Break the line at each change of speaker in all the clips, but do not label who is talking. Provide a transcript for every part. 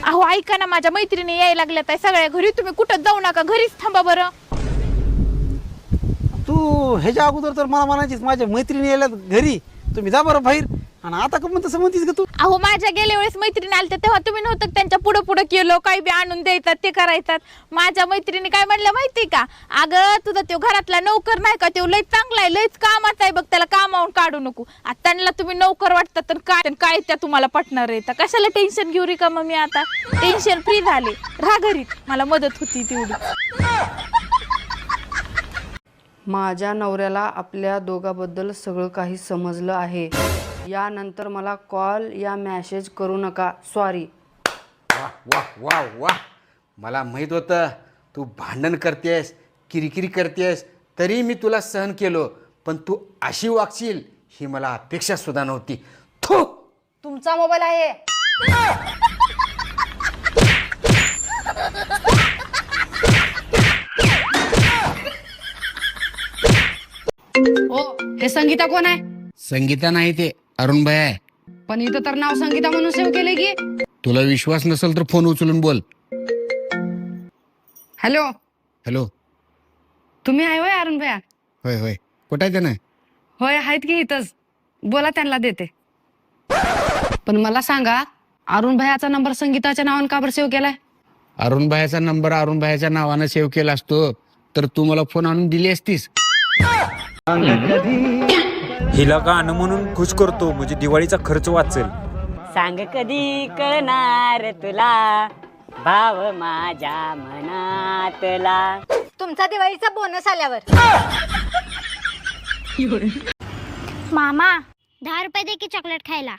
अहो ऐका ना, माझ्या मैत्रिणी यायला लागल्या ताई सगळ्या घरी, तुम्ही कुठं जाऊ नका, घरीच थांबा बरं.
तू ह्याच्या अगोदर तर मला म्हणायचीस माझ्या मैत्रिणी यायला घरी, तुम्ही जा बरं बाहेर, आणि आता का तसं म्हणतीस का तू?
अहो माझ्या गेल्या वेळेस मैत्रिणी आल्या तेव्हा तुम्ही नव्हतं त्यांच्या पुढं पुढं केलं, काही बी आणून द्यायतात ते करायतात. माझ्या मैत्रिणी काय म्हणल्या माहिती का, अगं तुझा तो घरातला नोकर नाही का, तो लय चांगला आहे, लयच कामाचा आहे बघ, त्याला कामावून काढू नको. आता त्यांना तुम्ही नोकर वाटतात तर काय त्या तुम्हाला पटणार आहे? तर कशाला टेन्शन घेऊ रे का, मग मी आता टेन्शन फ्री झाले, राहा घरी, मला मदत होती तेवढी.
माझ्या नवऱ्याला आपल्या दोघांबद्दल सगळं काही समजलं आहे. यानंतर मला कॉल या मेसेज करू नका, सॉरी.
वाह वाह वाह वाह, मला माहीत होतं तू भांडण करतेस, किरकिरी करतेस, तरी मी तुला सहन केलो, पण तू अशी वागशील ही मला अपेक्षा सुद्धा नव्हती. थू.
तुमचा मोबाईल आहे. हो, हे संगीता कोण आहे?
संगीता नाही, ते अरुण भाई आहे.
पण इथं तर नाव संगीता म्हणून सेव्ह केले की.
तुला विश्वास नसेल तर फोन उचलून बोल.
Hello,
hello.
तुम्ही आहे होय अरुण भैया?
होय होय, कुठं आहे त्यानं?
होय आहेत की इथंच, बोला त्यांना देते. पण मला सांगा, अरुण भैयाचा नंबर संगीताच्या नावानं का बरं सेव्ह केलाय?
अरुण भाईचा नंबर अरुण भाईच्या नावानं सेव्ह केला असतो तर तू मला फोन आणून दिली असतीस.
हिला गाणं म्हणून खुश करतो, म्हणजे दिवाळीचा खर्च वाचेल.
सांग कधी कळणार तुला, भाव माझ्या मनातला.
तुमचा दिवाळीचा बोनस आल्यावर.
मामा 10 रुपये दे की चॉकलेट खायला.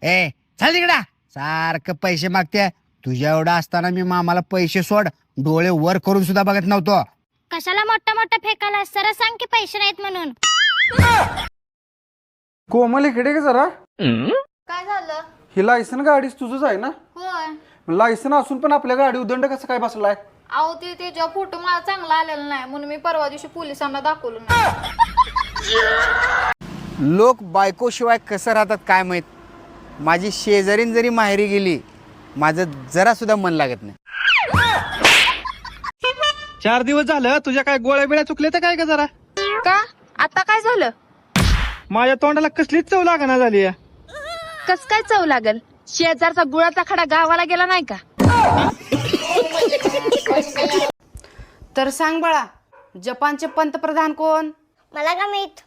ए चल तिकडा, सारखं पैसे मागते. तुझ्या एवढा असताना मी मामाला पैसे सोड डोळे वर करून सुद्धा बघत नव्हतो.
कशाला मोठा मोठा फेकायला, सर सांग की पैसे नाहीत म्हणून.
कोमल इकडे का जरा.
काय झालं?
ही लायसन गाडीच तुझंच आहे ना?
होय.
लायसन असून पण आपल्या गाडी उदंड कसं काय बसलाय?
अहो त्याच्या फोटो मला चांगला आलेला नाही म्हणून मी परवा दिवशी पोलिसांना दाखवलं नाही.
लोक बायकोशिवाय कसं राहतात काय माहित. माझी शेजारीन जरी माहेरी गेली, माझं जरा सुद्धा मन लागत नाही.
4 दिवस झालं, तुझ्या काय गोळ्या बिळ्या चुकल्या तर काय का जरा?
का आता काय झालं?
माझ्या तोंडाला कसलीच चव लागना झाली.
कस काय चव लागल? शेजारचा गुळाचा खडा गावाला गेला नाही का?
तर सांग बाळा, जपानचे पंतप्रधान कोण?
मला का माहित?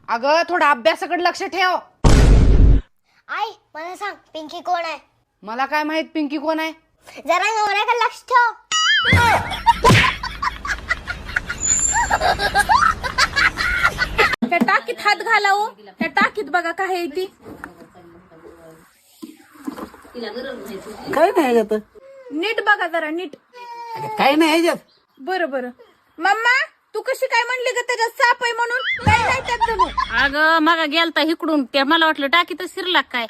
अगं थोडा अभ्यासाकडे लक्ष ठेव.
आई मला सांग, पिंकी कोण आहे?
मला काय माहित पिंकी कोण आहे?
जरा नवऱ्याकडे लक्ष ठेव.
त्या टाकीत हात घालावं, त्या टाकीत बघा काय आहे ती.
काय नाही ह्याच्यात,
नीट बघा जरा नीट.
काय नाही ह्याच्यात.
बरं बरं. मम्मा तू कशी काय म्हणली ग त्याच्यात साप आहे म्हणून? काय नाही त्यात जणू.
अगं मागा गेलता इकडून, ते मला वाटलं टाकीतच शिरला काय.